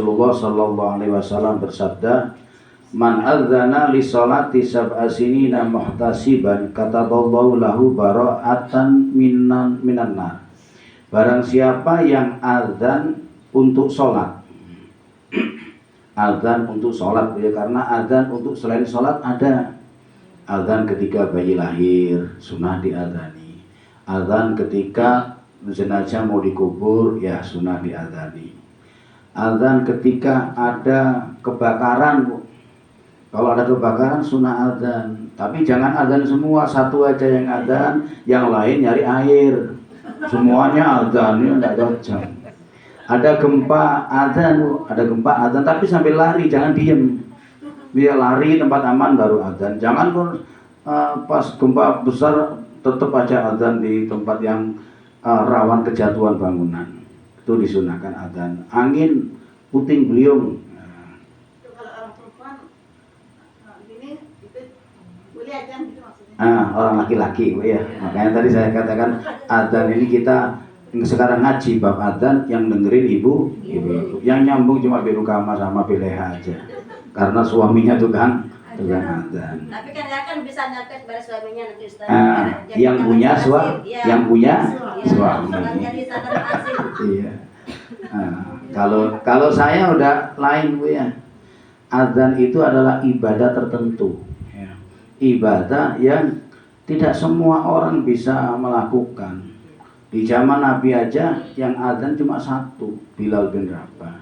Rasulullah sallallahu alaihi wasallam bersabda, "Man adzana li sholati sab'a sinina muhtasiban kataballahu lahu bara'atan minan nar." Barang siapa yang azan untuk sholat, azan untuk sholat ya, karena azan untuk selain sholat ada. Azan ketika bayi lahir sunnah diadzani, azan ketika jenazah mau dikubur ya sunnah diadzani, azan ketika ada kebakaran, kalau ada kebakaran sunnah azan. Tapi jangan azan semua, satu aja yang azan, yang lain nyari air. Semuanya azannya tidak cocok. Ada gempa azan, tapi sambil lari, jangan diem. Biar lari tempat aman baru azan. Jangan pas gempa besar tetap aja azan di tempat yang rawan kejatuhan bangunan. Itu disunahkan azan. Angin puting beliung. Orang laki-laki ya. Makanya tadi saya katakan adzan ini kita sekarang ngaji bab adzan, yang dengerin ibu. Yang nyambung cuma Biru Kama sama Bileha aja. Karena suaminya tukang adzan. Tapi kan bisa nyakit pada suaminya nanti Ustaz. Yang punya suami. Iya. Kalau saya udah lain Bu ya. Adzan itu adalah ibadah tertentu. Ibadah yang tidak semua orang bisa melakukan. Di zaman Nabi aja yang adzan cuma satu, Bilal bin Rabah.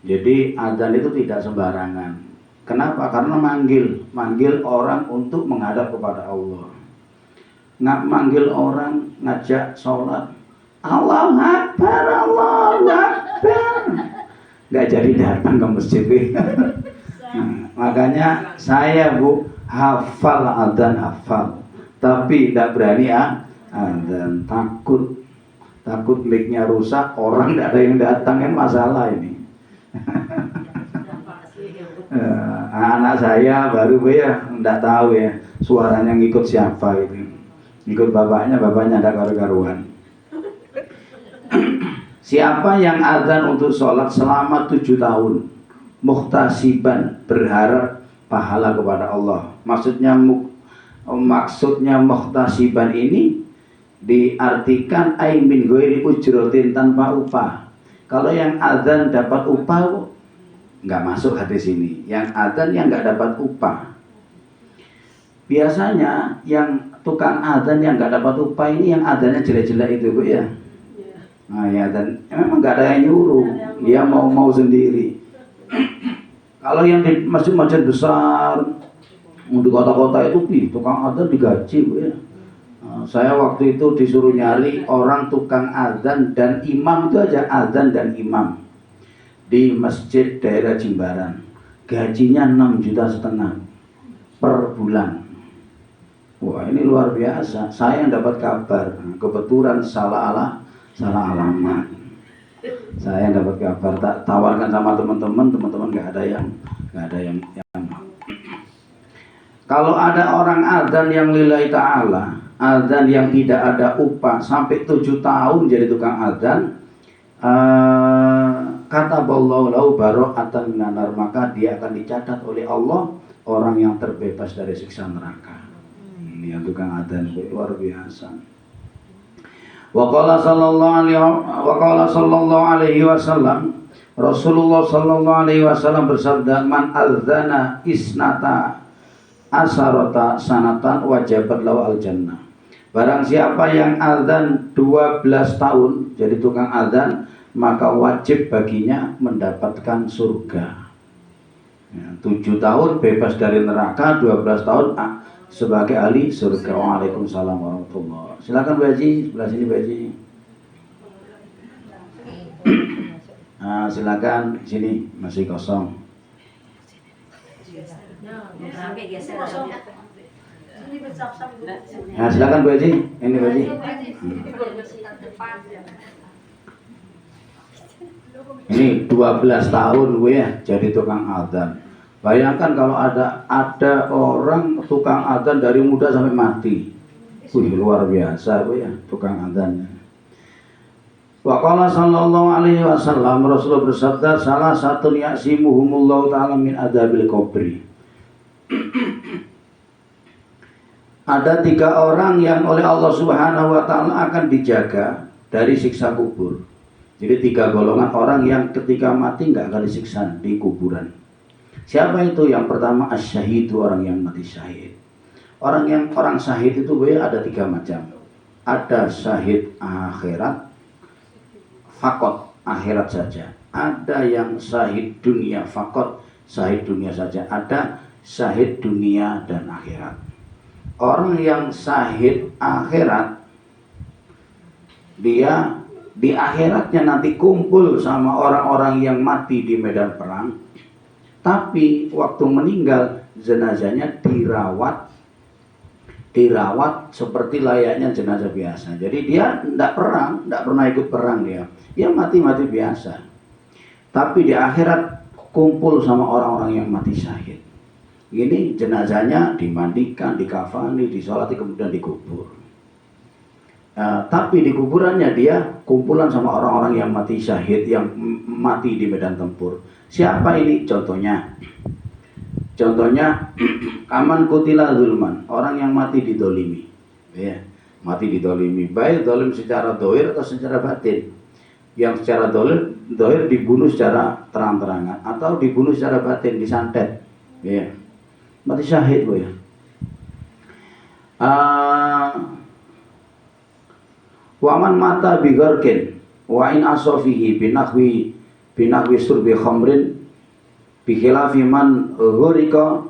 Jadi adzan itu tidak sembarangan. Kenapa? Karena manggil orang untuk menghadap kepada Allah. Nggak manggil orang ngajak sholat, Allahu Akbar, Allahu Akbar, nggak jadi datang ke masjid. Makanya saya Bu hafal adzan, tapi tidak berani adzan, takut mic-nya rusak, orang tidak ada yang datang, kan masalah ini. Anak saya baru ya tidak tahu ya suaranya ngikut siapa itu, ngikut bapaknya ada karu-karuan. Siapa yang adzan untuk sholat selama 7 tahun muhtasiban, berharap pahala kepada Allah. Maksudnya muhtasiban ini diartikan ay min ghairi ujratin, tanpa upah. Kalau yang adzan dapat upah nggak masuk hadis ini. Yang adzan yang nggak dapat upah. Biasanya yang tukang adzan yang nggak dapat upah ini yang adzannya jelek-jelek itu Bu ya. Nah ya, dan memang nggak ada yang nyuruh, dia mau sendiri. Kalau yang di masjid-masjid besar, di kota-kota itu tukang adzan digaji Bu ya. Saya waktu itu disuruh nyari orang tukang adzan dan imam itu aja, adzan dan imam di masjid daerah Jimbaran. Gajinya 6,5 juta per bulan. Wah ini luar biasa. Saya yang dapat kabar, kebetulan salah alamat. Saya yang dapat kabar, tak tawarkan sama teman-teman nggak ada yang Kalau ada orang adzan yang lillahi ta'ala, adzan yang tidak ada upah sampai 7 tahun jadi tukang adzan, kata Allahu lahu bara'atan minan nar, maka dia akan dicatat oleh Allah orang yang terbebas dari siksa neraka. Ini yang tukang adzan luar biasa. Wa qala sallallahu alaihi wasallam, Rasulullah sallallahu alaihi wasallam bersabda, man adzana isnata asarata sanatan wajabat lahu al jannah. Barang siapa yang adzan 12 tahun jadi tukang adzan, maka wajib baginya mendapatkan surga. 7 tahun bebas dari neraka, 12 tahun sebagai ahli surga. Waalaikumsalam warahmatullahi. Silakan Bu Haji, sebelah sini Bu Haji. Silakan sini, masih kosong. Nah, silakan Bu Haji. Ini Bu Haji. Ini 12 tahun Bu ya jadi tukang adzan. Bayangkan kalau ada orang tukang adzan dari muda sampai mati. Luar biasa Bu ya tukang adzan. Wa qala sallallahu alaihi wasallam, Rasulullah bersabda, salah satu ya'simuhumullahu ta'ala min adabil qabri. Ada 3 orang yang oleh Allah Subhanahu wa ta'ala akan dijaga dari siksa kubur. Jadi 3 golongan orang yang ketika mati nggak akan disiksa di kuburan. Siapa itu? Yang pertama asyahid, orang yang mati syahid. Orang syahid itu ada 3 macam. Ada syahid akhirat, fakot akhirat saja. Ada yang syahid dunia, fakot syahid dunia saja. Ada syahid dunia dan akhirat. Orang yang syahid akhirat, dia di akhiratnya nanti kumpul sama orang-orang yang mati di medan perang. Tapi waktu meninggal jenazahnya dirawat seperti layaknya jenazah biasa. Jadi dia tidak pernah ikut perang dia. Dia mati-mati biasa. Tapi di akhirat kumpul sama orang-orang yang mati syahid. Ini jenazahnya dimandikan, dikafani, disolati, kemudian dikubur. Tapi di kuburannya dia kumpulan sama orang-orang yang mati syahid, yang mati di medan tempur. Siapa ini? Contohnya aman kutila zulman, orang yang mati didolimi, ya, mati didolimi, baik dolim secara dohir atau secara batin. Yang secara dohir dibunuh secara terang-terangan atau dibunuh secara batin, disantet, ya, mati syahid, ya. Waman mata bigorkin, wa in asofihi binahwi surbi khamrin bikhilafi man ghurika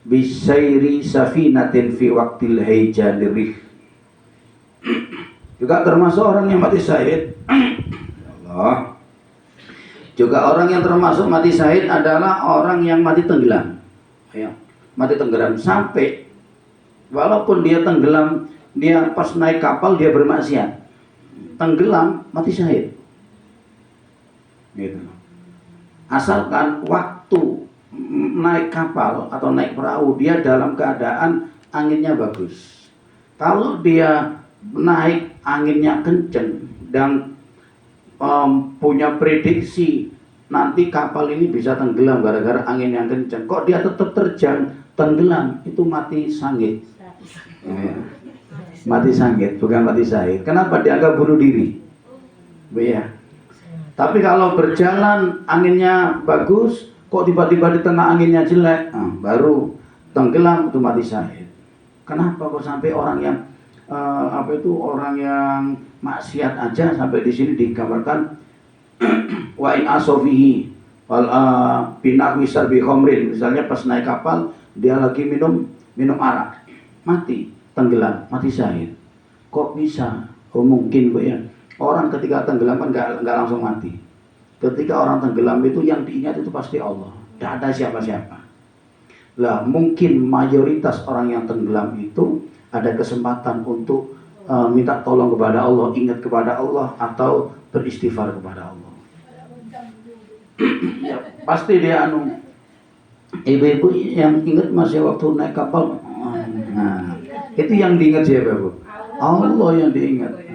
bisairi safinatin fi waqtil haijanirih. Juga termasuk orang yang mati syahid. Allah. Juga orang yang termasuk mati syahid adalah orang yang mati tenggelam. Ya, mati tenggelam sampai walaupun dia tenggelam, dia pas naik kapal dia bermaksiat. Tenggelam, mati syahid. Gitu. Asalkan waktu naik kapal atau naik perahu dia dalam keadaan anginnya bagus. Kalau dia naik anginnya kenceng dan punya prediksi nanti kapal ini bisa tenggelam gara-gara angin yang kenceng, kok dia tetap terjang tenggelam, itu mati sangit. Mati sangit, bukan mati syahid. Kenapa? Dianggap bunuh diri. Ya. Tapi kalau berjalan anginnya bagus, kok tiba-tiba di tengah anginnya jelek, baru tenggelam, itu mati syahid. Kenapa kok sampai orang yang orang yang maksiat aja sampai di sini digambarkan wa in asofihi wal binahwi sarbi khamrin, misalnya pas naik kapal dia lagi minum arak, mati, tenggelam, mati syahid. Kok bisa? Oh mungkin, Bu, ya. Orang ketika tenggelam kan nggak langsung mati. Ketika orang tenggelam itu yang diingat itu pasti Allah, tidak ada siapa-siapa. Lah mungkin mayoritas orang yang tenggelam itu ada kesempatan untuk minta tolong kepada Allah, ingat kepada Allah, atau beristighfar kepada Allah. Ya, pasti dia ibu-ibu yang ingat masih waktu naik kapal, itu yang diingat siapa, Bu? Allah yang diingat.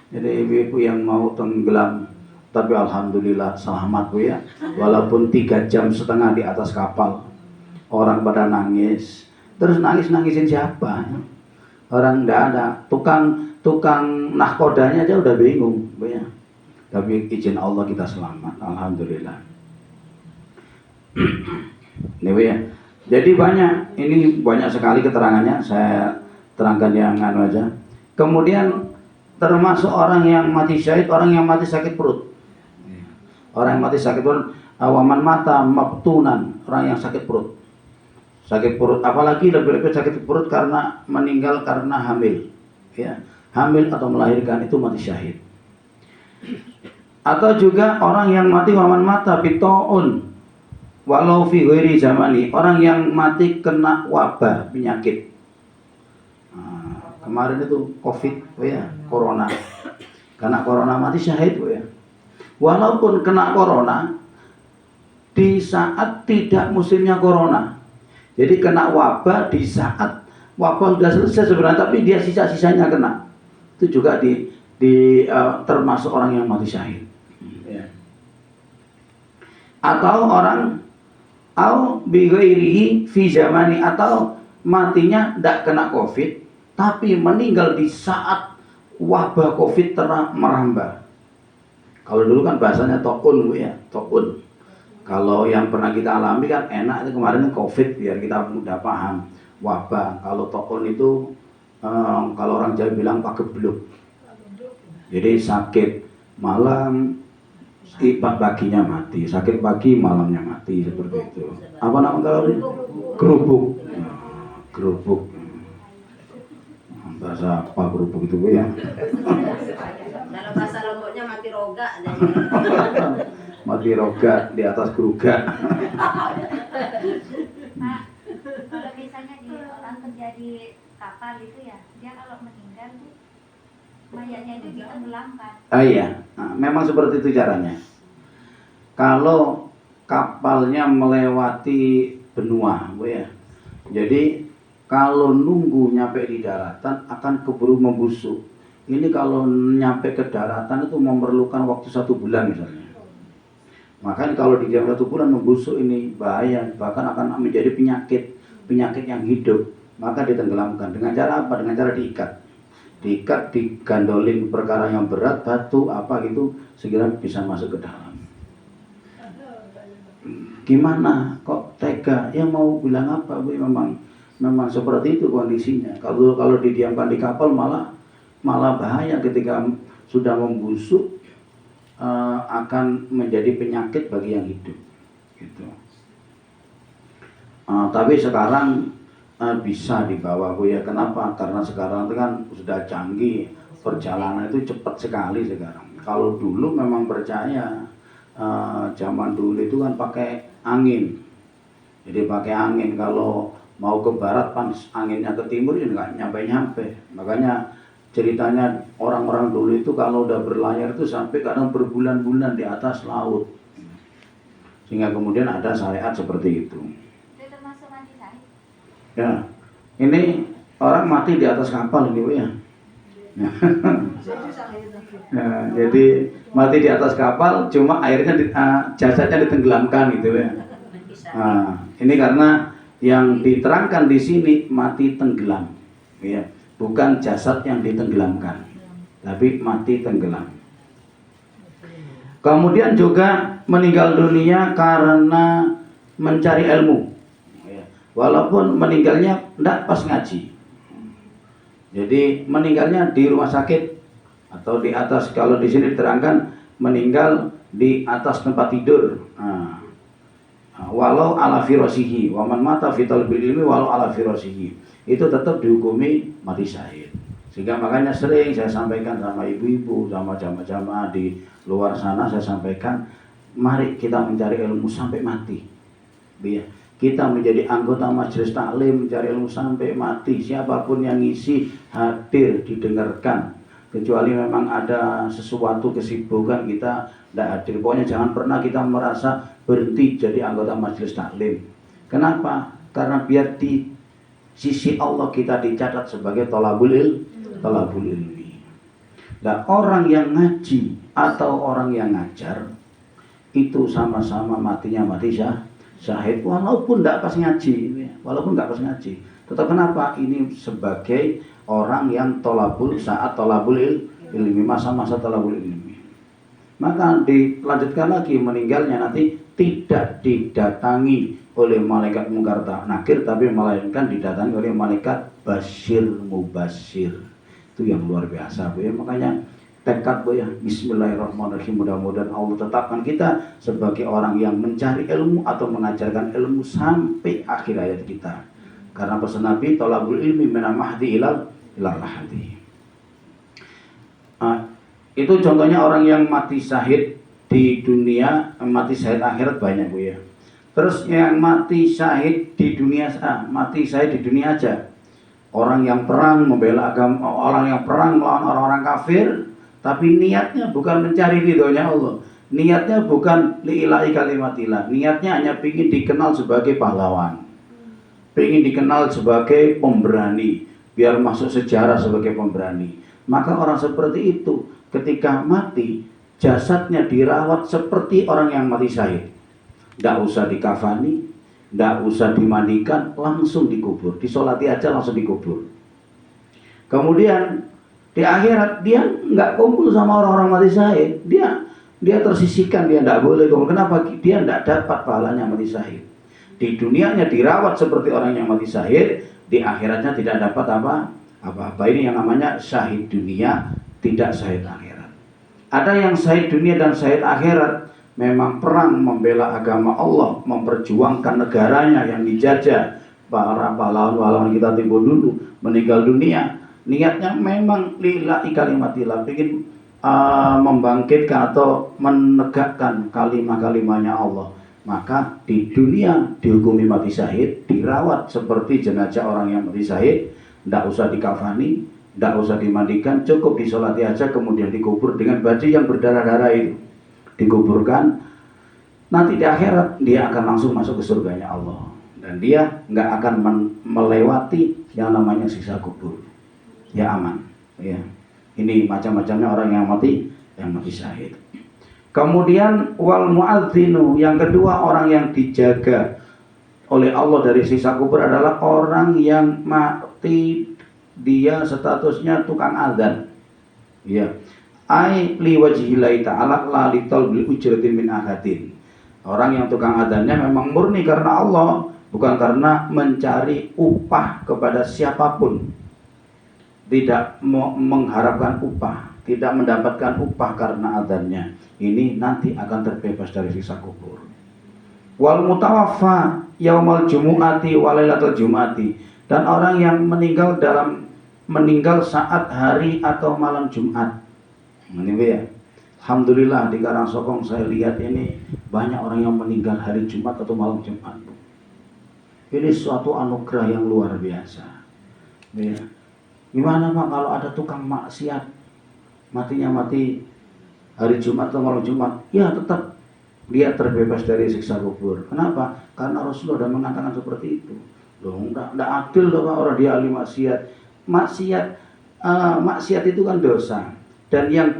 Jadi ibu-ibu yang mau tenggelam, tapi alhamdulillah selamat, Bu, ya. Walaupun 3,5 jam di atas kapal, orang pada nangis. Terus nangisin siapa? Orang tidak ada. Tukang nahkodanya aja udah bingung, Bu, ya. Tapi izin Allah kita selamat, alhamdulillah. Ini, Bu, ya. Jadi ini banyak sekali keterangannya. Saya terangkan yang aja. Kemudian termasuk orang yang mati syahid, orang yang mati sakit perut. Orang yang mati sakit perut, waman mata mabtunan, orang yang sakit perut. Sakit perut, apalagi lebih-lebih sakit perut karena meninggal karena hamil. Ya, hamil atau melahirkan itu mati syahid. Atau juga orang yang mati waman mata bitoun walau fi ghairi zamani, orang yang mati kena wabah penyakit. Kemarin itu COVID, ya, corona. Kena corona mati syahid, ya. Walaupun kena corona di saat tidak musimnya corona. Jadi kena wabah di saat wabah sudah selesai sebenarnya, tapi dia sisa-sisanya kena. Itu juga termasuk orang yang mati syahid. Ya. Atau orang au bighairihi fi zamani, atau matinya tidak kena Covid tapi meninggal di saat wabah Covid merambah. Kalau dulu kan bahasanya tokun, Bu ya, tokun. Kalau yang pernah kita alami kan enak itu kemarin Covid, biar kita mudah paham. Wabah, kalau tokun itu kalau orang Jawa bilang pagebluk. Jadi sakit malam, paginya mati, sakit pagi malamnya mati, seperti itu. Apa namanya kalau ini? Gerubuk. Gerubuk. Bahasa apa gerubuk itu, Bu ya? Dalam bahasa Lomboknya mati roga. Mati roga di atas geruga. Pak, kalau misalnya di orang kerja di kapal itu ya, dia kalau meninggal tuh mayatnya itu ditenggelamkan. Ah iya, nah, memang seperti itu caranya. Kalau kapalnya melewati benua, Bu ya. Jadi kalau nunggu nyampe di daratan akan keburu membusuk. Ini kalau nyampe ke daratan itu memerlukan waktu 1 bulan misalnya. Makanya kalau di jam 1 bulan membusuk ini bahaya, bahkan akan menjadi penyakit yang hidup. Maka ditenggelamkan. Dengan cara apa? Dengan cara diikat, digandolin perkara yang berat, batu apa gitu, segera bisa masuk ke dalam. Gimana? Kok tega? Ya mau bilang apa, Bu? Memang seperti itu kondisinya. Kalau didiamkan di kapal malah bahaya, ketika sudah membusuk akan menjadi penyakit bagi yang hidup gitu. Tapi sekarang bisa dibawa, Bu ya. Kenapa? Karena sekarang itu kan sudah canggih, perjalanan itu cepat sekali sekarang. Kalau dulu memang percaya, zaman dulu itu kan pakai angin. Jadi pakai angin, kalau mau ke barat pas anginnya ke timur ya nggak nyampe. Makanya ceritanya orang-orang dulu itu kalau udah berlayar itu sampai kadang berbulan-bulan di atas laut. Sehingga kemudian ada syariat seperti itu. Itu termasuk mati syahid? Ya, ini orang mati di atas kapal ini, Bu ya. Nah, jadi mati di atas kapal, cuma airnya jasadnya ditenggelamkan gitu ya. Nah, ini karena yang diterangkan di sini mati tenggelam, ya, bukan jasad yang ditenggelamkan, tapi mati tenggelam. Kemudian juga meninggal dunia karena mencari ilmu, walaupun meninggalnya tidak pas ngaji. Jadi meninggalnya di rumah sakit atau di atas, kalau di sini diterangkan meninggal di atas tempat tidur. Walau ala firasihi, waman mata fi talbil ilmi walau ala firasihi, itu tetap dihukumi mati syahid. Sehingga makanya sering saya sampaikan sama ibu-ibu, sama jamaah-jamaah di luar sana, saya sampaikan, mari kita mencari ilmu sampai mati. Kita menjadi anggota majelis taklim, mencari ilmu sampai mati. Siapapun yang ngisi hadir, didengarkan. Kecuali memang ada sesuatu kesibukan, kita tidak hadir. Pokoknya jangan pernah kita merasa berhenti jadi anggota majelis taklim. Kenapa? Karena biar di sisi Allah kita dicatat sebagai thalabul ilmi. Nah, orang yang ngaji atau orang yang ngajar itu sama-sama matinya mati syahid, walaupun tidak pas ngaji, Tetap kenapa? Ini sebagai orang yang saat thalabul ilmi, masa-masa thalabul ilmi. Maka dilanjutkan lagi, meninggalnya nanti tidak didatangi oleh malaikat mungkar nakir, tapi melainkan didatangi oleh malaikat basyir mubasyir. Itu yang luar biasa, Bu ya. Makanya tekad, Bu ya, bismillahirrahmanirrahim, mudah-mudahan Allah tetapkan kita sebagai orang yang mencari ilmu atau mengajarkan ilmu sampai akhir hayat kita. Karena pesan Nabi, thalabul ilmi minal mahdi ilal lahdi. Itu contohnya orang yang mati syahid di dunia, mati syahid akhirat banyak, Bu ya. Terus yang mati syahid di dunia, mati syahid di dunia aja. Orang yang perang membela agama, orang yang perang melawan orang-orang kafir, tapi niatnya bukan mencari ridhonya Allah. Niatnya bukan li'ilahi kalimatillah. Niatnya hanya ingin dikenal sebagai pahlawan, ingin dikenal sebagai pemberani, biar masuk sejarah sebagai pemberani. Maka orang seperti itu ketika mati, jasadnya dirawat seperti orang yang mati syahid. Tidak usah dikafani, tidak usah dimandikan, langsung dikubur. Disolati aja langsung dikubur. Kemudian di akhirat dia nggak kumpul sama orang-orang mati syahid. Dia tersisihkan, dia tidak boleh kumpul. Kenapa? Dia tidak dapat pahalanya mati syahid. Di dunianya dirawat seperti orang yang mati syahid, di akhiratnya tidak dapat apa-apa. Ini yang namanya syahid dunia, tidak syahid akhirat. Ada yang syahid dunia dan syahid akhirat, memang perang membela agama Allah, memperjuangkan negaranya yang dijajah. Para pahlawan-pahlawan kita tempo dulu meninggal dunia, niatnya memang lillahi kalimatillah, ingin membangkitkan atau menegakkan kalimat-kalimatnya Allah. Maka di dunia dihukumi mati syahid, dirawat seperti jenazah orang yang mati syahid, tidak usah dikafani, tidak usah dimandikan, cukup disolati aja, kemudian dikubur dengan baju yang berdarah-darah itu. Dikuburkan, nanti di akhirat dia akan langsung masuk ke surganya Allah, dan dia nggak akan melewati yang namanya siksa kubur. Ya aman. Ya. Ini macam-macamnya orang yang mati syahid. Kemudian wal muadzinu, yang kedua orang yang dijaga oleh Allah dari siksa kubur adalah orang yang mati dia statusnya tukang azan. Ya. Ai li wajhillahi ta'ala la li talbil ujratin min ahadin. Orang yang tukang azannya memang murni karena Allah, bukan karena mencari upah kepada siapapun. Tidak mengharapkan upah, tidak mendapatkan upah karena azannya. Ini nanti akan terbebas dari siksa kubur. Wal mutawaffa yaumal jumu'ati wa lailatul jumu'ati, dan orang yang meninggal saat hari atau malam Jumat. Ini ya. Alhamdulillah di Karangsokong saya lihat ini banyak orang yang meninggal hari Jumat atau malam Jumat. Ini suatu anugerah yang luar biasa. Ya. Gimana Pak kalau ada tukang maksiat matinya mati hari Jumat atau malam Jumat? Ya tetap dia terbebas dari siksa kubur. Kenapa? Karena Rasulullah sudah mengatakan seperti itu. Loh, enggak adil loh Pak, orang dia ahli maksiat. Maksiat itu kan dosa. Dan yang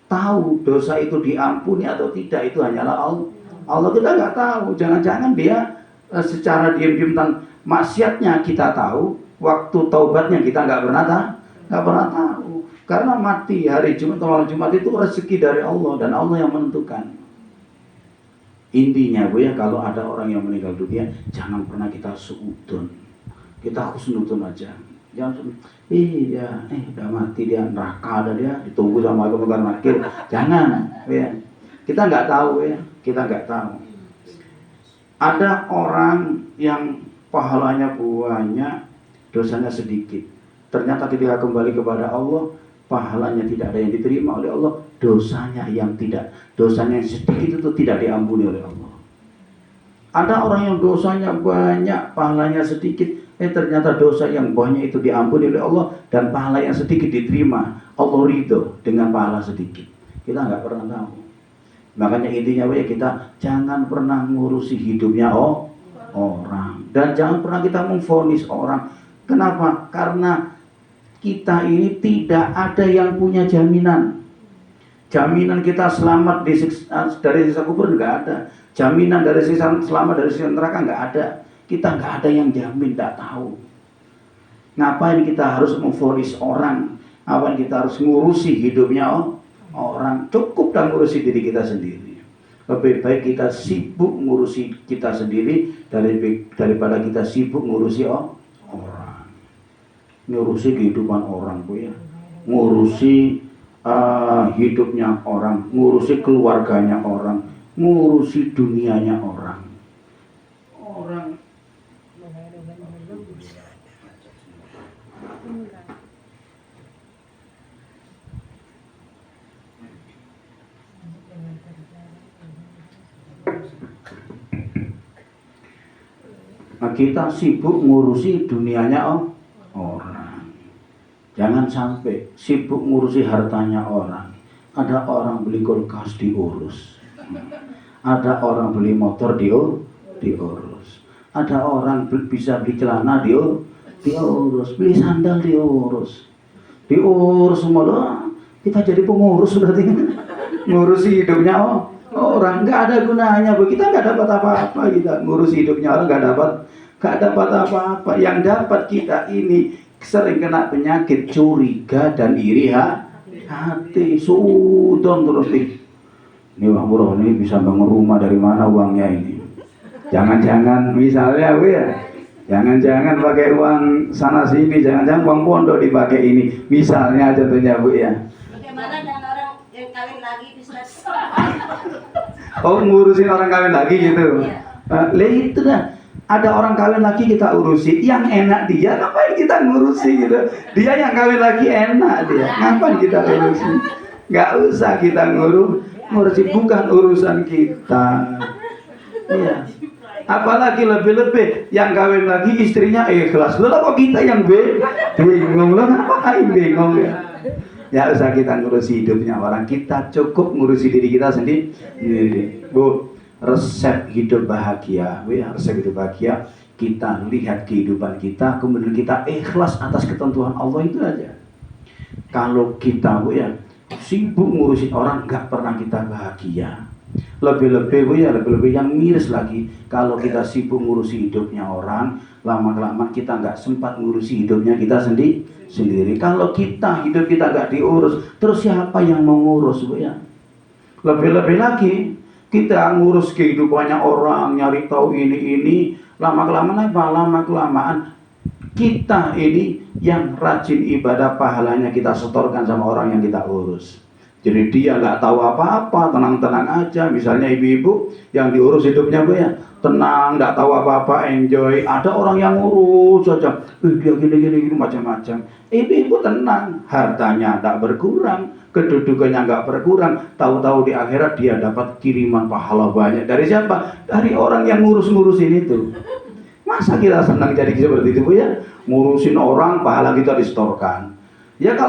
tahu dosa itu diampuni atau tidak itu hanyalah Allah. Allah kita nggak tahu. Jangan-jangan dia secara diam-diam tentang maksiatnya kita tahu, waktu taubatnya kita nggak pernah tahu. Karena mati hari Jumat atau malam Jumat itu rezeki dari Allah, dan Allah yang menentukan. Intinya Bu ya, kalau ada orang yang meninggal dunia, jangan pernah kita suudon, kita husnudon aja. Jangan udah mati dia, neraka ada dia, ditunggu sama Allah nakir. Jangan ya. Kita nggak tahu ya, kita nggak tahu. Ada orang yang pahalanya banyak, dosanya sedikit. Ternyata ketika kembali kepada Allah, pahalanya tidak ada yang diterima oleh Allah, dosanya yang sedikit itu tidak diampuni oleh Allah. Ada orang yang dosanya banyak, pahalanya sedikit, ternyata dosa yang banyak itu diampuni oleh Allah dan pahala yang sedikit diterima. Allah ridho dengan pahala sedikit. Kita nggak pernah tahu. Makanya intinya ya, kita jangan pernah ngurusi hidupnya orang, dan jangan pernah kita memvonis orang. Kenapa? Karena kita ini tidak ada yang punya jaminan. Jaminan kita selamat dari siksa kubur nggak ada. Jaminan dari selamat dari siksa neraka nggak ada. Kita nggak ada yang jamin, nggak tahu. Ngapain kita harus memvonis orang? Ngapain kita harus ngurusi hidupnya orang? Cukup dan ngurusi diri kita sendiri. Lebih baik kita sibuk ngurusi kita sendiri daripada kita sibuk ngurusi orang. Ngurusi kehidupan orang Bu ya. Ngurusi hidupnya orang, ngurusi keluarganya orang, ngurusi dunianya orang. Nah, kita sibuk ngurusi dunianya orang. Jangan sampai sibuk ngurusi hartanya orang. Ada orang beli kulkas diurus. Ada orang beli motor diurus. Ada orang bisa beli celana diurus, beli sandal diurus. diurus semua loh. Kita jadi pengurus berarti. Ngurusi hidupnya orang, nggak ada gunanya. Kita nggak dapat apa-apa, kita ngurusi hidupnya orang nggak dapat apa-apa. Yang dapat kita ini sering kena penyakit curiga dan iri hati. Sudon terus nih. Ini Wah Bro, ini bisa bangun rumah dari mana uangnya ini? Jangan-jangan misalnya jangan-jangan pakai uang sana sini, jangan-jangan uang pondok dipakai ini. Misalnya contohnya Bu ya. Bagaimana dengan orang yang kawin lagi bisnis? Ngurusin orang kawin lagi gitu. Lah itu dah. Ada orang kawin lagi kita urusi, yang enak dia, ngapain kita ngurusi gitu? Dia yang kawin lagi enak dia, ngapain kita urusi? Nggak usah kita ngurusi, bukan urusan kita. Iya. Apalagi lebih-lebih yang kawin lagi istrinya ikhlas. Lalu kok kita yang bingung? Lo ngapain bingung ya? Ya usah kita ngurusi hidupnya orang, kita cukup ngurusi diri kita sendiri. Bu, resep hidup bahagia, resep hidup bahagia, kita lihat kehidupan kita, kemudian kita ikhlas atas ketentuan Allah, itu aja. Kalau kita sibuk ngurusin orang, nggak pernah kita bahagia. Lebih-lebih yang miris lagi, kalau kita sibuk ngurusi hidupnya orang, lama-kelamaan kita nggak sempat ngurusi hidupnya kita sendiri. Kalau hidup kita nggak diurus, terus siapa yang mau ngurus Lebih-lebih lagi, kita ngurus kehidupannya orang, nyari tahu ini, lama-kelamaan kita ini yang rajin ibadah, pahalanya kita setorkan sama orang yang kita urus. Jadi dia nggak tahu apa-apa, tenang-tenang aja. Misalnya ibu-ibu yang diurus hidupnya tenang, nggak tahu apa-apa, enjoy. Ada orang yang ngurus saja, dia gini macam-macam. Ibu-ibu tenang, hartanya nggak berkurang, kedudukannya nggak berkurang. Tahu-tahu di akhirat dia dapat kiriman pahala banyak. Dari siapa? Dari orang yang ngurus-ngurusin itu. Masa kita senang jadi seperti itu Ngurusin orang, pahala kita disetorkan. Ya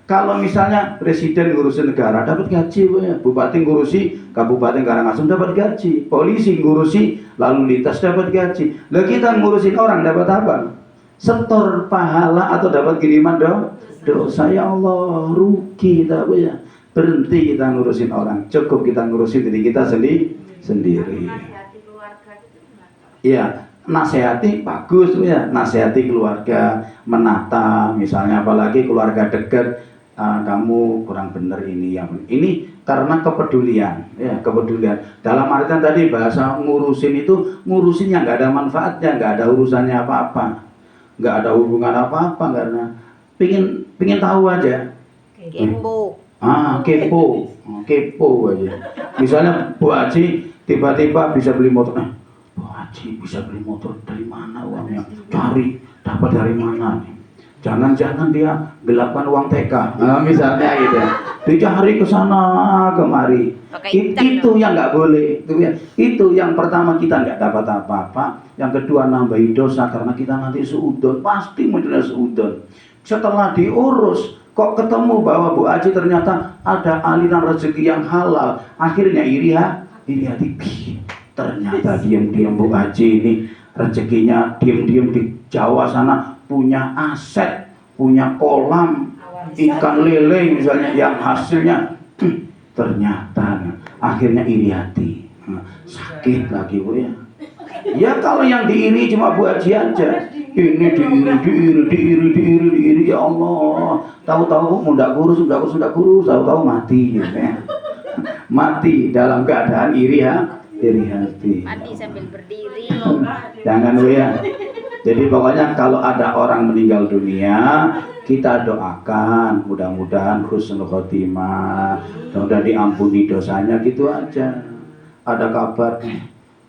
kalau misalnya presiden ngurusin negara dapat gaji, bupati ngurusi Kabupaten Karangasem dapat gaji, polisi ngurusi lalu lintas dapat gaji. Lah kita ngurusin orang dapat apa? Setor pahala atau dapat kiriman dosa. Ya Allah, rugi kita Berhenti kita ngurusin orang, cukup kita ngurusin diri kita sendiri. Iya. Nasihati bagus nasihati keluarga, menata misalnya, apalagi keluarga dekat, kamu kurang benar ini karena kepedulian dalam artian tadi bahasa ngurusin yang nggak ada manfaatnya, nggak ada urusannya apa-apa, nggak ada hubungan apa-apa, karena pingin tahu aja. Kepo aja. Misalnya Bu Haji tiba-tiba bisa beli motor, Haji bisa beli motor dari mana uangnya? Cari, dapat dari mana nih? Jangan-jangan dia gelapkan uang TK, misalnya gitu. Dicari ke sana kemari. Itu yang nggak boleh. Itu yang pertama, kita nggak dapat apa-apa. Yang kedua, nambahi dosa karena kita nanti suudon, pasti munculnya suudon. Setelah diurus, kok ketemu bahwa Bu Haji ternyata ada aliran rezeki yang halal, akhirnya iri hati. Ternyata diam-diam Bu Haji ini rezekinya diam-diam di Jawa sana punya aset, punya kolam ikan lele misalnya, yang hasilnya ternyata akhirnya iri hati, sakit lagi ya. Kalau yang diiri cuma Bu Haji aja, ini diiri, ya Allah, tahu-tahu muda kurus, tahu-tahu mati mati dalam keadaan iri hati. Mati sambil berdiri. Jangan Jadi pokoknya kalau ada orang meninggal dunia, kita doakan mudah-mudahan husnul khotimah, mudah-mudahan diampuni dosanya, gitu aja. Ada kabar,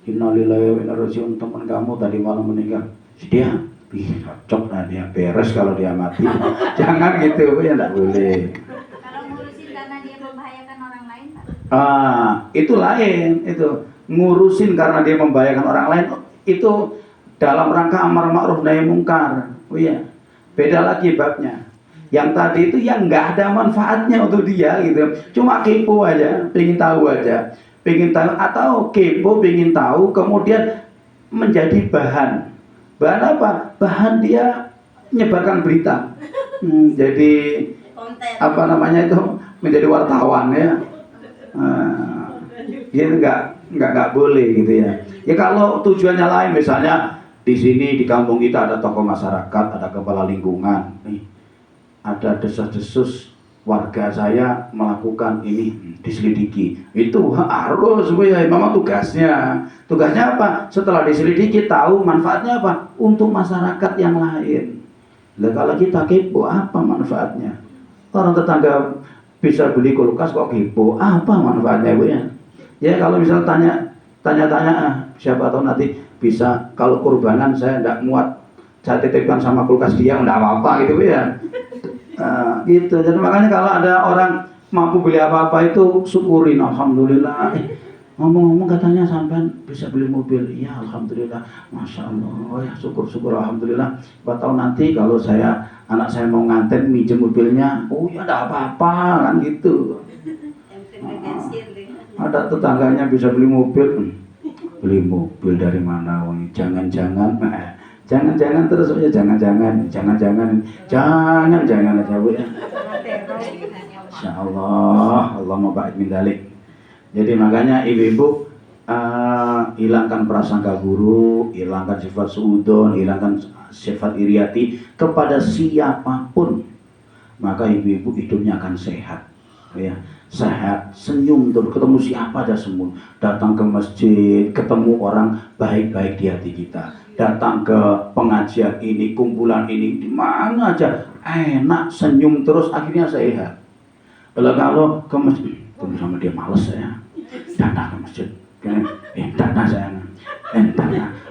innalillahi wa inna ilaihi raji'un, teman kamu tadi malam meninggal. Dia cocok lah, dia beres kalau dia mati. Jangan gitu enggak boleh. Kalau ngurusin karena dia membahayakan orang lain, Pak? Itu lain, itu ngurusin karena dia membahayakan orang lain, itu dalam rangka amar ma'ruf nahi mungkar. Beda lagi babnya. Yang tadi itu yang nggak ada manfaatnya untuk dia gitu, cuma kepo aja, pengen tahu atau kepo pengen tahu, kemudian menjadi bahan apa? Bahan dia menyebarkan berita. Jadi Konten. apa namanya itu menjadi wartawan ya. Ini nggak boleh gitu ya. Ya kalau tujuannya lain, misalnya di sini di kampung kita ada tokoh masyarakat, ada kepala lingkungan, nih ada desas-desus warga saya melakukan ini diselidiki, itu harus ya, memang tugasnya. Tugasnya apa? Setelah diselidiki tahu manfaatnya apa untuk masyarakat yang lain. Lah kalau kita kepo, apa manfaatnya? Orang tetangga bisa beli kulkas kok kepo, apa manfaatnya Bu ya? Ya kalau misal tanya-tanya, siapa tahu nanti bisa, kalau kurbanan saya tidak muat, saya titipkan sama kulkas dia, enggak apa-apa gitu ya. Gitu. Jadi makanya kalau ada orang mampu beli apa-apa itu syukurin, alhamdulillah. Ngomong-ngomong katanya sampean bisa beli mobil, iya alhamdulillah, masya Allah, oh ya syukur alhamdulillah. Siapa tahu nanti kalau anak saya mau nganten minjem mobilnya, oh ya enggak apa-apa kan gitu. Ada tetangganya bisa beli mobil dari mana? Jangan-jangan terus ya, jangan aja Bu ya. Insya Allah mau baik min dalik. Jadi makanya ibu-ibu hilangkan prasangka buruk, hilangkan sifat suudzon, hilangkan sifat iriati kepada siapapun, maka ibu-ibu hidupnya akan sehat ya. Sehat, senyum terus, ketemu siapa aja semua, datang ke masjid, ketemu orang baik-baik di hati kita, datang ke pengajian ini, kumpulan ini, di mana aja enak, senyum terus, akhirnya sehat. Kalau ke masjid, ketemu sama dia males saya, datang ke masjid, datang saya,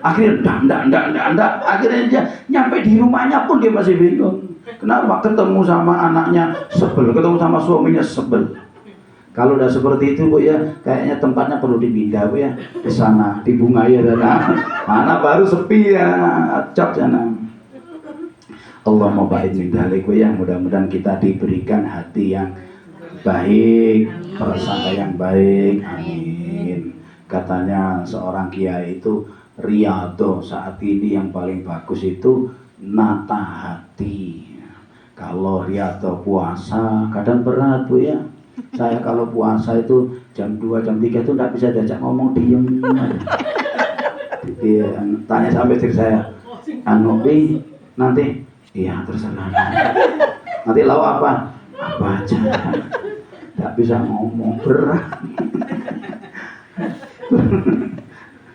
akhirnya enggak, akhirnya dia nyampe di rumahnya pun dia masih bingung. Kenapa? Ketemu sama anaknya sebel, ketemu sama suaminya sebel. Kalau udah seperti itu Bu ya, kayaknya tempatnya perlu dipindah Bu ya, ke sana, di Bungaya sana. Mana baru sepi ya, acap sana. Allah mau baik min dzalik Bu ya, mudah-mudahan kita diberikan hati yang baik, prasangka yang baik. Amin. Katanya seorang kiai itu, riyadhah saat ini yang paling bagus itu nata hati. Kalau riyadhah puasa kadang berat Bu ya. Saya kalau puasa itu jam 2, jam 3 itu tidak bisa diajak ngomong, diem. Jadi tanya sampai istri saya, Bi, nanti, iya terserah. Nanti lauk apa? Apa aja. Tidak bisa ngomong, berat.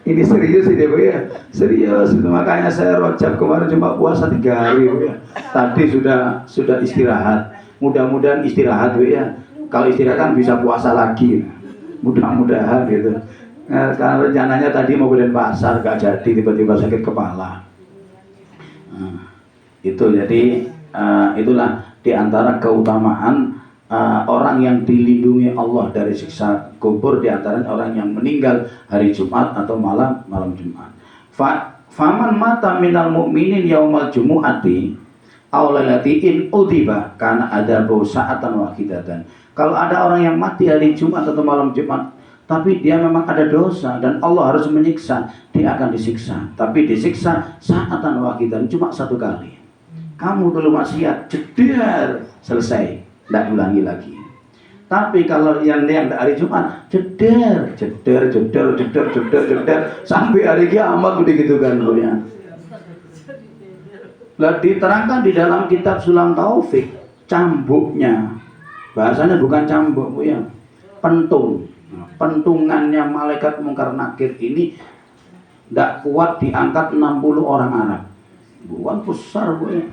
Ini serius ini Bu ya, serius. Makanya saya rojab kemarin cuma puasa 3 hari Bu ya. Tadi sudah istirahat. Mudah-mudahan istirahat Bu ya. Kalau istirahat kan bisa puasa lagi, mudah-mudahan gitu. Karena rencananya tadi mau ke pasar gak jadi, tiba-tiba sakit kepala. Itu jadi itulah diantara keutamaan orang yang dilindungi Allah dari siksa kubur, diantara orang yang meninggal hari Jumat atau malam Jumat. Faman mata minal mu'minin yaumal jumu'ati aulalatiin udiba karena ada bau sa'atan wahidatan. Kalau ada orang yang mati hari Jumat atau malam Jumat, tapi dia memang ada dosa dan Allah harus menyiksa, dia akan disiksa. Tapi disiksa sa'atan wahidatan, cuma 1 kali. Kamu dulu maksiat, jeder, selesai, tidak ulangi lagi. Tapi kalau yang hari Jumat, jeder, sampai hari kiamat begitu kan Bu ya. Lah diterangkan di dalam kitab Sulam Taufik, cambuknya, bahasanya bukan cambuk Bu ya, pentungannya malaikat mungkar nakir ini tidak kuat diangkat 60 orang Arab. Bukan besar Bu ya.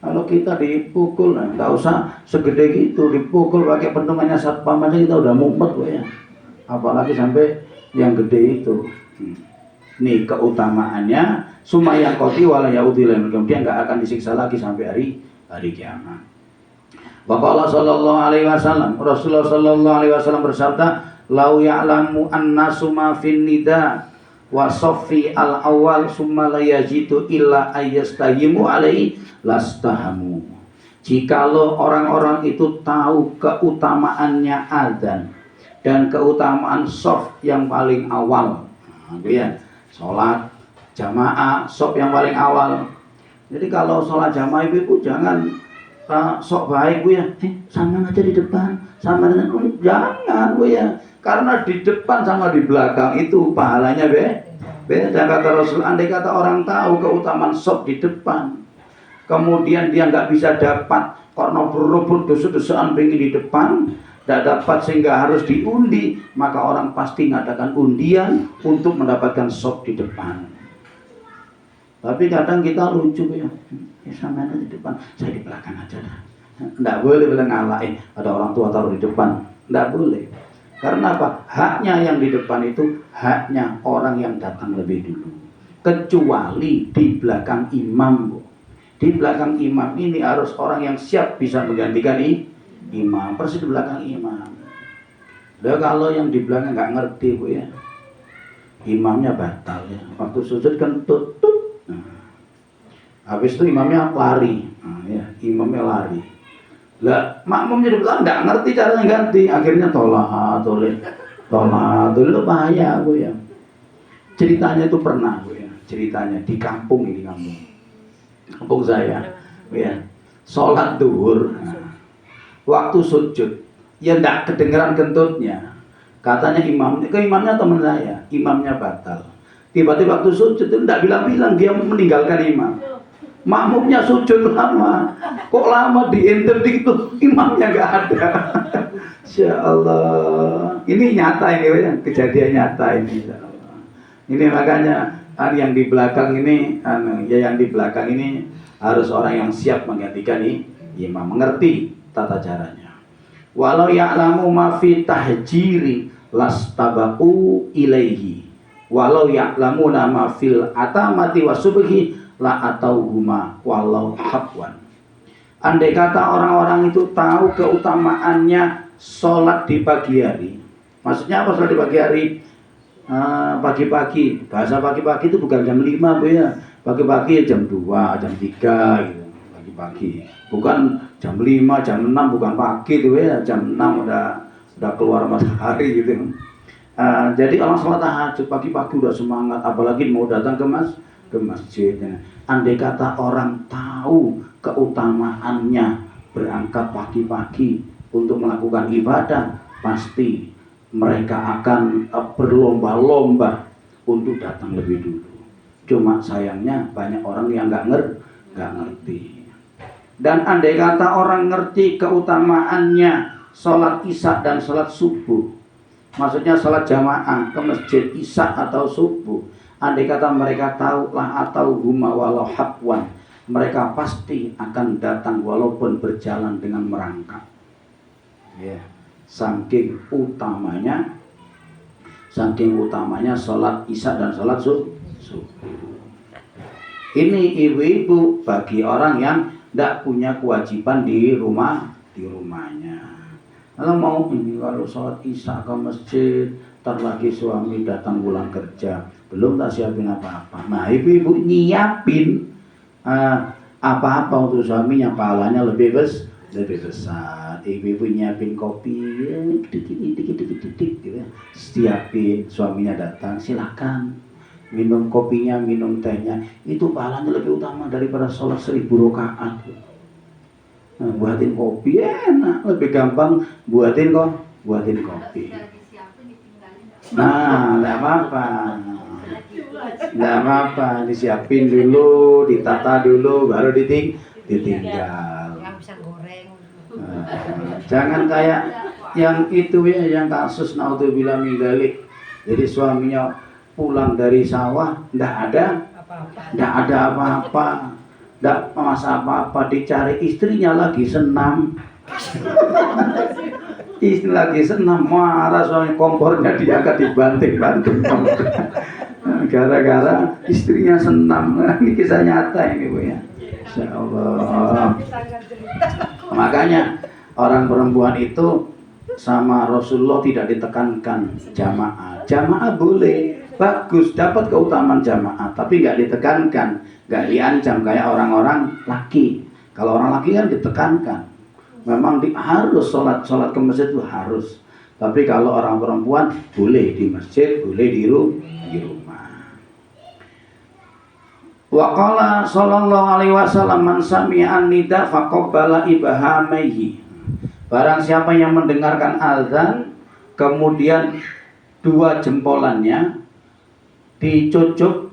Kalau kita dipukul, nggak usah segede gitu, dipukul pakai pentungannya satpam aja kita udah mumpet Bu ya. Apalagi sampai yang gede itu. Nih keutamaannya, sumayang koti wala yaudi lain, dia nggak akan disiksa lagi sampai hari kiamat. Bapak Allah sallallahu alaihi wasallam, Rasulullah sallallahu alaihi wasallam bersabda, lau ya'lamu annasu ma fin nida wa saffi al awal summa la yajidu illa ayyastahimu alaihi lastahamu. Jikalau orang-orang itu tahu keutamaannya adzan dan keutamaan shaf yang paling awal, ya, sholat jamaah shaf yang paling awal. Jadi kalau sholat jamaah ibu jangan sok baik Bu ya, sama aja di depan, sama dengan jangan Bu ya, karena di depan sama di belakang itu pahalanya beda. Kata Rasul, andai kata orang tahu keutamaan sok di depan, kemudian dia nggak bisa dapat karena berebut dosa-dosaan pengen di depan, tidak dapat sehingga harus diundi, maka orang pasti ngadakan undian untuk mendapatkan sok di depan. Tapi kadang kita lucu ya, sama di depan, saya di belakang aja dah. Nggak boleh bilang ngalahin, ada orang tua taruh di depan, nggak boleh. Karena apa? Haknya yang di depan itu haknya orang yang datang lebih dulu. Kecuali di belakang imam, Bu. Di belakang imam ini harus orang yang siap bisa menggantikan imam, persis di belakang imam. Dan kalau yang di belakang nggak ngerti Bu ya, imamnya batal ya. Waktu sujud kan tutut. Habis itu imamnya lari, imamnya lari. Lah makmumnya di belakang nggak ngerti caranya ganti, akhirnya tolak itu bahaya Bu ya. Ceritanya itu pernah Bu ya, ceritanya di kampung saya, Bu ya. Sholat duhur, waktu sujud, ya nggak kedengeran kentutnya. Katanya imamnya teman saya, imamnya batal. Tiba-tiba waktu sujud itu nggak bilang-bilang dia meninggalkan imam. Makmumnya sujud lama, kok lama diinter gitu, imamnya nggak ada. Insya Allah, ini nyata ini, kejadian nyata ini. Ini makanya yang di belakang ini, yang di belakang ini harus orang yang siap menggantikan imam, mengerti tata caranya. Walau ya'lamu ma fi tahjiri lastabaqu ilaihi, walau ya'lamuna ma fil atamati wasubhi la atau huma walau habwan. Andai kata orang-orang itu tahu keutamaannya sholat di pagi hari. Maksudnya apa sholat di pagi hari? Pagi-pagi, bahasa pagi-pagi itu bukan jam 5 Bu ya. Pagi-pagi jam 2, jam 3 gitu. Pagi-pagi. Bukan jam 5, jam 6 bukan pagi tuh ya. Jam 6 udah keluar matahari gitu. Jadi orang sholat tahajud pagi-pagi udah semangat, apalagi mau datang ke masjid. Andai kata orang tahu keutamaannya berangkat pagi-pagi untuk melakukan ibadah, pasti mereka akan berlomba-lomba untuk datang lebih dulu. Cuma sayangnya banyak orang yang nggak ngerti. Dan andai kata orang ngerti keutamaannya sholat isya dan sholat subuh, maksudnya sholat jamaah ke masjid isya atau subuh, andai kata mereka tahu lah atau huma walau habwan, mereka pasti akan datang walaupun berjalan dengan merangkak. Saking utamanya sholat isya dan sholat subuh. Ini ibu-ibu bagi orang yang tidak punya kewajiban di rumahnya. Kalau sholat isya ke masjid, ntar lagi suami datang pulang kerja, belum tak siapin apa-apa. Nah, ibu-ibu nyiapin apa-apa untuk suaminya, pahalanya lebih besar. Ibu-ibu nyiapin kopi, dikit-dikit gitu ya. Siapin, suaminya datang, silakan minum kopinya, minum tehnya, itu pahalanya lebih utama daripada sholat 1000 rakaat. Nah, buatin kopi enak, lebih gampang buatin kopi. Nah, enggak apa-apa, disiapin dulu, ditata dulu, baru ditinggal. Jangan kayak yang itu ya, yang kasus naudzubillah min dzalik. Jadi suaminya pulang dari sawah, enggak ada apa-apa, enggak masak apa-apa, dicari istrinya lagi senam. Istri lagi senam, marah suami, kompornya diangkat dibanting-banting. Gara-gara istrinya senam. Ini kisah nyata ini Bu ya. Insya Allah. Makanya orang perempuan itu sama Rasulullah tidak ditekankan jamaah. Jamaah boleh, bagus, dapat keutamaan jamaah, tapi nggak ditekankan, nggak diancam kayak orang-orang laki. Kalau orang laki kan ditekankan, memang harus sholat ke masjid itu harus. Tapi kalau orang perempuan boleh di masjid, boleh di rumah. Wa qala sallallahu alaihi wasallam man sami'a an-nida faqabbala ibahamaihi. Barang siapa yang mendengarkan azan kemudian dua jempolannya dicucuk,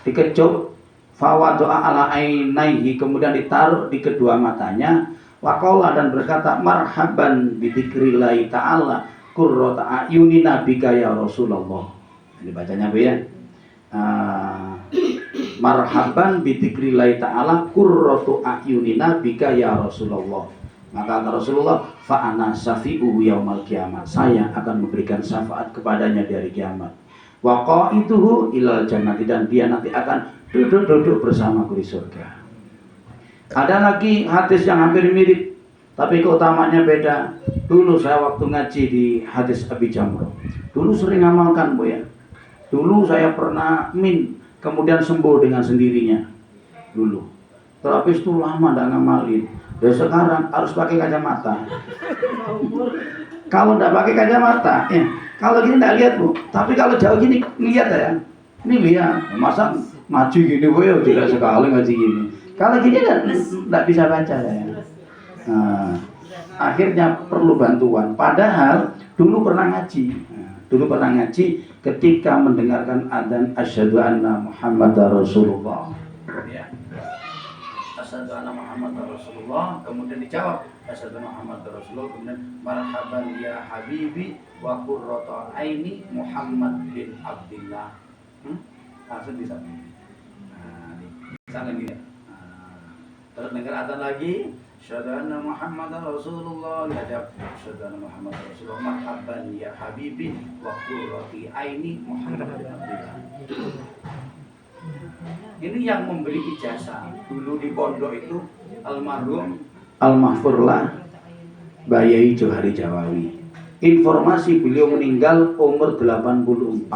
dikecup, fawadu'a ala ainaihi, kemudian ditaruh di kedua matanya, waqala dan berkata marhaban bi dzikrillahi ta'ala qurrata ayunina bika ya Rasulullah. Ini bacanya Bu ya. Marhaban bi dzikrillahi ta'ala qurratu ayunina bika ya Rasulullah. Maka kata Rasulullah, fa ana syafi'u yaumal kiamat. Saya akan memberikan syafaat kepadanya di hari kiamat. Wa qaituhu ilal jannati, dan dia nanti akan duduk-duduk bersamaku di surga. Ada lagi hadis yang hampir mirip tapi keutamanya beda. Dulu saya waktu ngaji di hadis Abi Jamrah, dulu sering amalkan Bu ya. Dulu saya pernah kemudian sembuh dengan sendirinya dulu. Terus itu lama tidak ngamalin. Dan sekarang harus pakai kacamata. Kalau tidak pakai kacamata, kalau gini tidak lihat Bu. Tapi kalau jauh gini lihat ya. Ini lihat, masa maju gini Bu ya, tidak sekali ngaji gini. Kalau gini tidak bisa baca ya. Nah, akhirnya perlu bantuan. Padahal dulu pernah ngaji. Dulu pernah ngaji ketika mendengarkan adzan asyhadu anna Muhammadar Rasulullah. Ya. Asyhadu anna Muhammadar Rasulullah, kemudian dijawab asyhadu anna Muhammadar Rasulullah, kemudian marhaban ya habibi wa qurrata aini Muhammad bin Abdullah. Langsung bisa. Nah, misalkan gini. Terus dengar adzan lagi, asyhadu anna Muhammadar Rasulullah, dijawab asyhadu anna Muhammadar Rasulullah, marhaban ya habibi wa qurrati aini Muhammad bin Abdullah. Ini yang memberi ijazah dulu di pondok itu almarhum Al-Mahfurlah Bayai Johari Jawawi. Informasi beliau meninggal umur 84.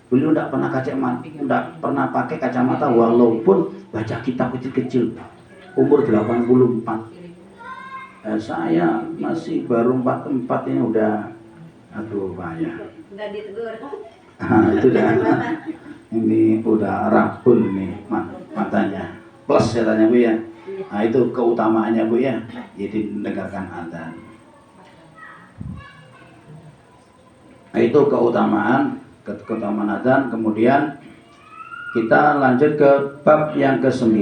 Beliau tidak pernah tidak pernah pakai kacamata walaupun baca kitab kecil-kecil. Umur 84. Saya masih baru 44, ini udah aduh bahaya. Udah ditegur. Itu dah. Ini udah rabun nih matanya. Plus ya tanya Bu ya. Nah itu keutamaannya Bu ya. Jadi mendengarkan adzan. Nah itu keutamaan adzan. Kemudian kita lanjut ke bab yang ke-9.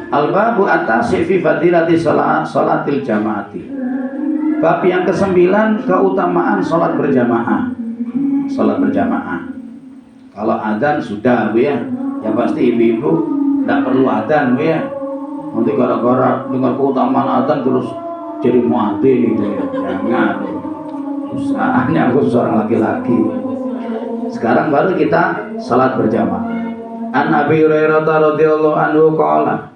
Al-babu at-tasi' fi fadilati salatil jamaati. Bab yang ke-9, keutamaan salat berjamaah. Salat berjamaah. Kalau adzan sudah Bu ya, yang pasti ibu-ibu tidak perlu adzan Bu ya. Nanti gara-gara dengar keutamaan adzan terus jadi muadzin gitu ya. Jangan. Usahanya aku seorang laki-laki. Sekarang baru kita salat berjamaah. An Abi Hurairah radhiyallahu anhu qala.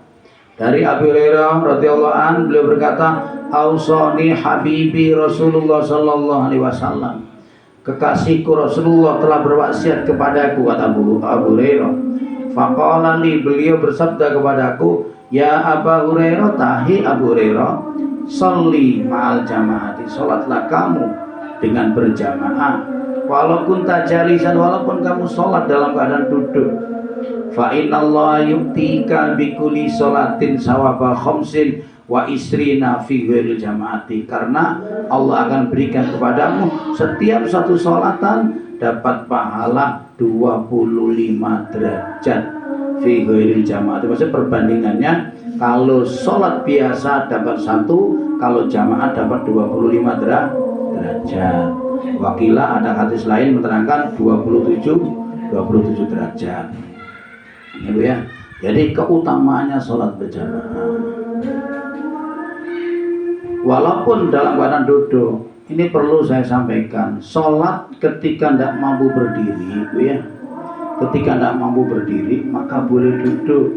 Dari Abi Hurairah radhiyallahu anhu beliau berkata, "Ausani habibi Rasulullah sallallahu alaihi wasallam." Kekasihku Rasulullah telah berwasiat kepadaku, kata Abu Hurairah. Faqala li, beliau bersabda kepadaku, ya Abu Hurairah, tahi Abu Hurairah, sholli ma'al jamaati, sholatlah kamu dengan berjamaah. Walaupun tajalisan, walaupun kamu sholat dalam keadaan duduk. Fa innallaha yu'tika bikulli sholatin sawaba khamsin wa isrina fi ghairil jamaati, karena Allah akan berikan kepadamu setiap satu sholatan dapat pahala 25 derajat fi ghairil jamaati. Maksudnya perbandingannya, kalau sholat biasa dapat 1, kalau jamaah dapat 25 derajat. Wakilah ada hadis lain menerangkan 27 derajat. Ini Bu ya. Jadi keutamaannya sholat berjamaah. Walaupun dalam keadaan duduk, ini perlu saya sampaikan, sholat ketika tidak mampu berdiri Bu ya. Ketika tidak mampu berdiri maka boleh duduk.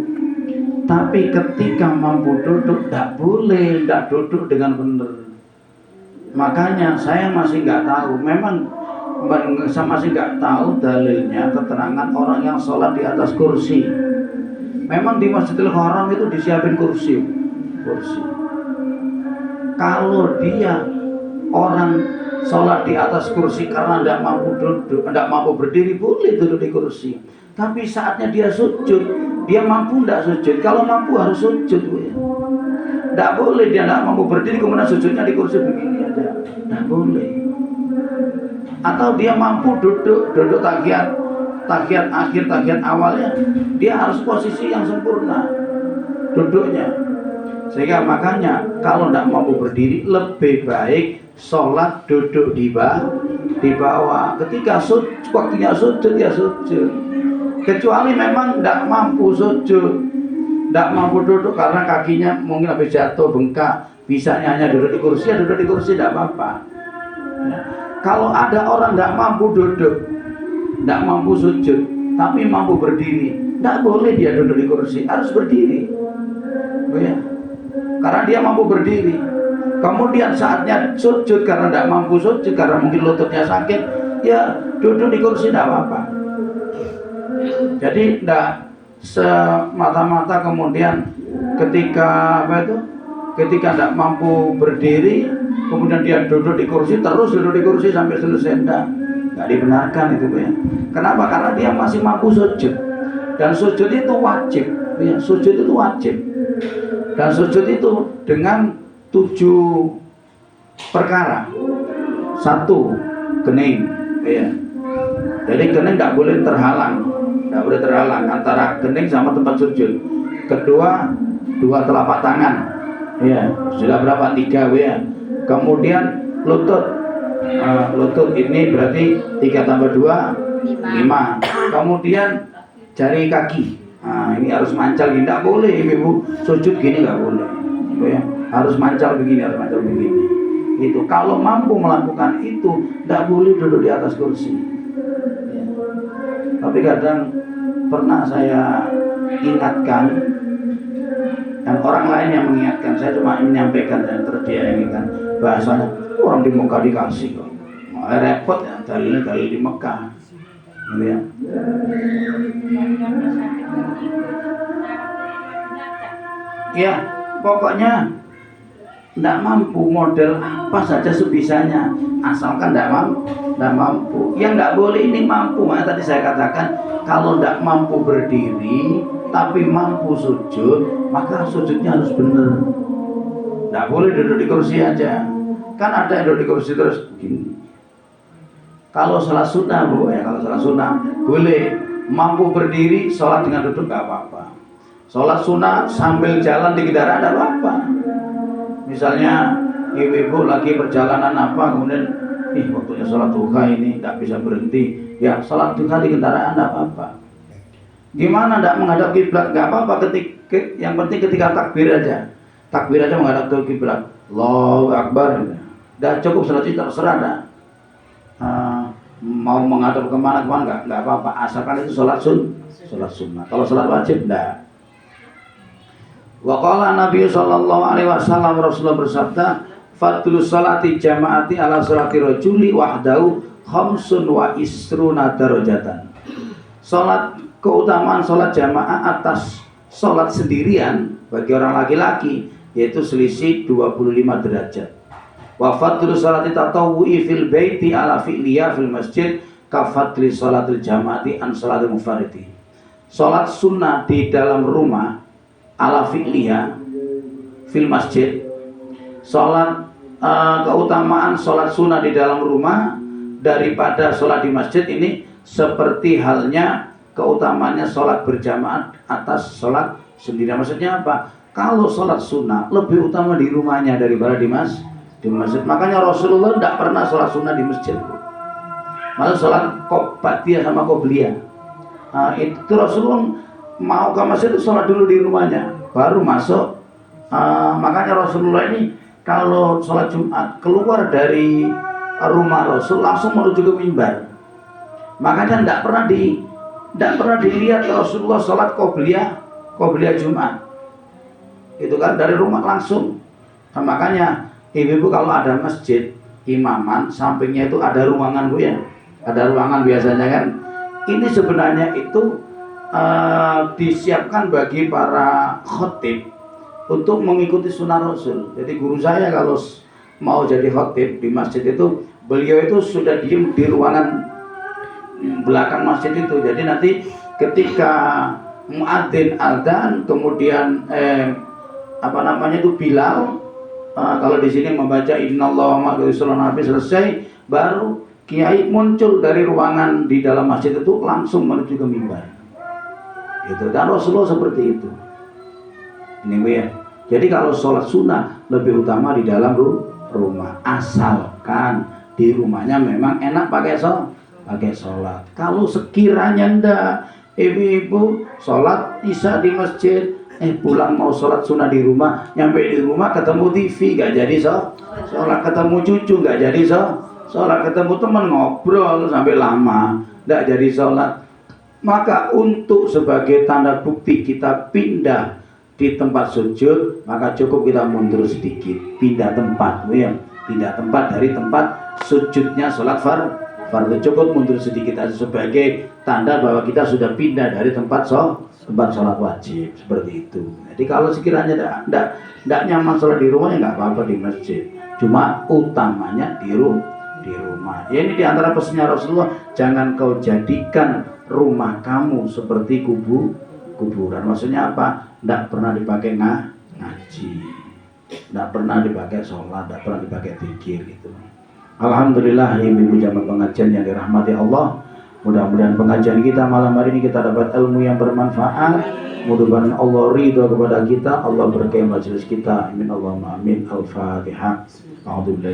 Tapi ketika mampu duduk tidak boleh, tidak duduk dengan benar. Makanya saya masih nggak tahu, saya masih nggak tahu dalilnya keterangan orang yang sholat di atas kursi. Memang di Masjidil Haram itu disiapin kursi. Kalau dia orang sholat di atas kursi karena tidak mampu duduk, tidak mampu berdiri, boleh duduk di kursi. Tapi saatnya dia sujud, dia mampu tidak sujud? Kalau mampu harus sujud, Bu ya. Tidak boleh dia tidak mampu berdiri kemudian sujudnya di kursi begini aja. Tidak boleh. Atau dia mampu duduk tahiyat akhir, tahiyat awalnya, dia harus posisi yang sempurna duduknya. Sehingga makanya kalau tidak mampu berdiri, lebih baik sholat duduk di bawah. Ketika waktunya sujud ya sujud. Kecuali memang tidak mampu sujud, tidak mampu duduk karena kakinya mungkin habis jatuh bengkak, bisanya hanya duduk di kursi, ya duduk di kursi tidak apa-apa. Ya. Kalau ada orang tidak mampu duduk, tidak mampu sujud, tapi mampu berdiri, tidak boleh dia duduk di kursi, harus berdiri. Oh ya. Karena dia mampu berdiri. Kemudian saatnya sujud karena tidak mampu sujud, karena mungkin lututnya sakit, ya duduk di kursi tidak apa-apa. Jadi tidak semata-mata kemudian ketika tidak mampu berdiri, kemudian dia duduk di kursi, terus duduk di kursi sampai selesai. Tidak dibenarkan itu ya. Kenapa? Karena dia masih mampu sujud, dan sujud itu wajib ya. Sujud itu wajib, dan sujud itu dengan 7 perkara. 1, kening ya. Jadi kening tidak boleh terhalang, antara kening sama tempat sujud. Kedua, 2 telapak tangan ya. Sudah berapa? 3 ya. Kemudian lutut ini berarti 3 tambah 2 5. Kemudian jari kaki, ini harus mancal, tidak boleh ibu sujud gini, nggak boleh ya. Harus mancal begini. Itu kalau mampu melakukan itu, tidak boleh duduk di atas kursi ya. Tapi kadang pernah saya ingatkan, dan orang lain yang mengingatkan, saya cuma menyampaikan dan terdiamkan bahasanya, orang di Mekah dikasih kok, repot ya, dalil di Mekah gitu ya. Ya pokoknya tidak mampu, model apa saja sebisanya, asalkan tidak mampu. Yang tidak boleh ini mampu. Makanya tadi saya katakan, kalau tidak mampu berdiri tapi mampu sujud, maka sujudnya harus benar. Tidak boleh duduk di kursi aja. Kan ada yang duduk di kursi terus begini. Kalau sholat sunnah, Bu ya, kalau sholat sunnah boleh mampu berdiri, sholat dengan duduk nggak apa-apa. Sholat sunnah sambil jalan di kendaraan tidak apa-apa. Misalnya ibu-ibu lagi perjalanan kemudian waktunya sholat duha ini tidak bisa berhenti, ya sholat duha di kendaraan tidak apa-apa. Gimana tidak menghadap kiblat? Nggak apa-apa, yang penting ketika takbir aja menghadap ke kiblat, Allahu Akbar. Dah cukup sholat itu terserah dah. Mau menghadap kemana nggak apa-apa, asalkan itu sholat sunnah. Kalau sholat wajib enggak. Wa qala Nabi sallallahu alaihi wasallam, Rasulullah bersabda, fadlus salati jamaati ala salati rajuli wahdahu khamsun wa isruna darajatan. Keutamaan salat jamaah atas salat sendirian bagi orang laki-laki yaitu selisih 25 derajat. Wa fadlus salati tatawwu'i fil baiti ala fi'liya fil masjid ka fadli salatil jamaati an salatil mufarridi. Salat sunnah di dalam rumah ala fi'liha fil masjid, keutamaan sholat sunnah di dalam rumah daripada sholat di masjid ini seperti halnya keutamaannya sholat berjamaah atas sholat sendiri. Maksudnya apa? Kalau sholat sunnah lebih utama di rumahnya daripada di masjid. Makanya Rasulullah tidak pernah sholat sunnah di masjid, malah sholat ba'diyah sama qobliyah. Itu Rasulullah mau ke masjid itu sholat dulu di rumahnya baru masuk. Makanya Rasulullah ini kalau sholat Jumat keluar dari rumah Rasul langsung menuju ke mimbar. Makanya tidak pernah dilihat Rasulullah sholat qobliyah Jumat itu kan dari rumah langsung. Nah, makanya ibu-ibu kalau ada masjid imaman sampingnya itu ada ruangan, Bu ya, ada ruangan biasanya kan. Ini sebenarnya itu disiapkan bagi para khotib untuk mengikuti sunnah Rasul. Jadi guru saya kalau mau jadi khotib di masjid itu, beliau itu sudah diem di ruangan belakang masjid itu. Jadi nanti ketika muadzin adzan kemudian itu Bilal, kalau di sini membaca innallaha ma'al Nabi selesai, baru kiai muncul dari ruangan di dalam masjid itu langsung menuju ke mimbar. Gitu. Dan Rasulullah seperti itu. Ini ya. Jadi kalau sholat sunnah lebih utama di dalam rumah, asalkan di rumahnya memang enak pakai sholat. Kalau sekiranya ndak, ibu-ibu sholat isya di masjid, pulang mau sholat sunnah di rumah, nyampe di rumah ketemu TV gak jadi sholat, ketemu cucu gak jadi sholat, ketemu teman ngobrol sampai lama gak jadi sholat. Maka untuk sebagai tanda bukti kita pindah di tempat sujud, maka cukup kita mundur sedikit, pindah tempat, ya. Pindah tempat dari tempat sujudnya sholat fardu, cukup mundur sedikit aja sebagai tanda bahwa kita sudah pindah dari tempat sholat wajib, seperti itu. Jadi kalau sekiranya tidak nyaman sholat di rumah, ya nggak apa-apa di masjid. Cuma utamanya di rumah. Ya, ini diantara pesannya Rasulullah, jangan kau jadikan rumah kamu seperti kuburan. Maksudnya apa? Tidak pernah dipakai ngaji, tidak pernah dipakai sholat, tidak pernah dipakai zikir gitu. Alhamdulillah, ibu jamaah pengajian yang dirahmati Allah. Mudah-mudahan pengajian kita malam hari ini kita dapat ilmu yang bermanfaat. Mudah-mudahan Allah ridho kepada kita, Allah berkahi majelis kita. Amin Allahumma amin. Al-Fatihah. A'udzubillahi